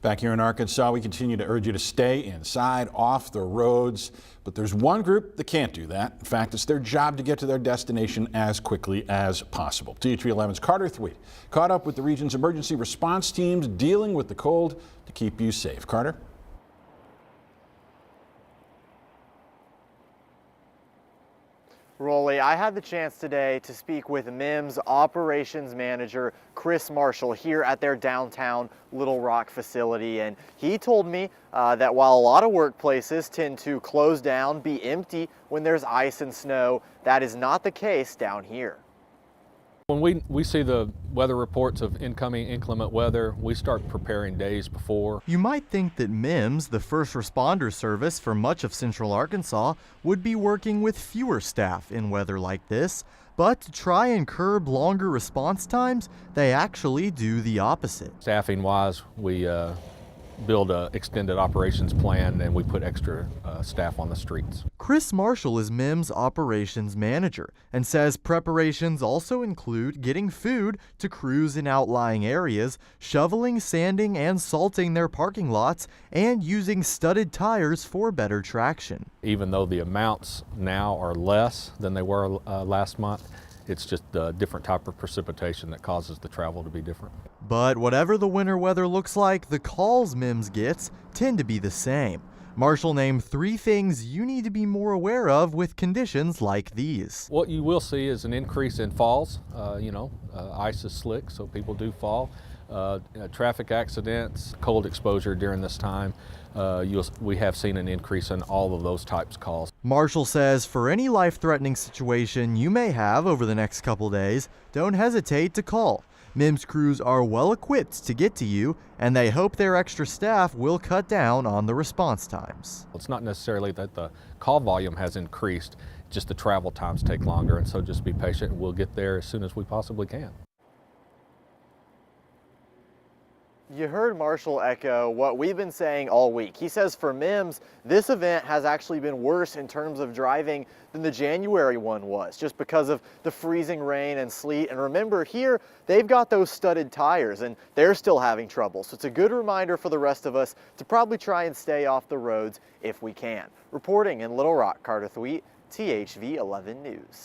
Back here in Arkansas, we continue to urge you to stay inside, off the roads. But there's one group that can't do that. In fact, it's their job to get to their destination as quickly as possible. THV 11's Carter Thweet caught up with the region's emergency response teams dealing with the cold to keep you safe. Carter? Rolly, I had the chance today to speak with MIMS operations manager Chris Marshall here at their downtown Little Rock facility, and he told me that while a lot of workplaces tend to close down, be empty when there's ice and snow, that is not the case down here. When we see the weather reports of incoming inclement weather, we start preparing days before. You might think that MIMS, the first responder service for much of central Arkansas, would be working with fewer staff in weather like this, but to try and curb longer response times, they actually do the opposite. Staffing wise, we build an extended operations plan and we put extra staff on the streets. Chris Marshall is MIMS operations manager and says preparations also include getting food to crews in outlying areas, shoveling, sanding, and salting their parking lots, and using studded tires for better traction. Even though the amounts now are less than they were last month, it's just a different type of precipitation that causes the travel to be different. But whatever the winter weather looks like, the calls MIMS gets tend to be the same. Marshall named 3 things you need to be more aware of with conditions like these. What you will see is an increase in falls. Ice is slick, so people do fall. Traffic accidents, cold exposure during this time. We have seen an increase in all of those types of calls. Marshall says for any life-threatening situation you may have over the next couple days, don't hesitate to call. MIMS crews are well equipped to get to you, and they hope their extra staff will cut down on the response times. It's not necessarily that the call volume has increased, just the travel times take longer, and so just be patient and we'll get there as soon as we possibly can. You heard Marshall echo what we've been saying all week. He says for MIMS, this event has actually been worse in terms of driving than the January one was, just because of the freezing rain and sleet. And remember, here, they've got those studded tires and they're still having trouble. So it's a good reminder for the rest of us to probably try and stay off the roads if we can. Reporting in Little Rock, Carter Thweet, THV 11 News.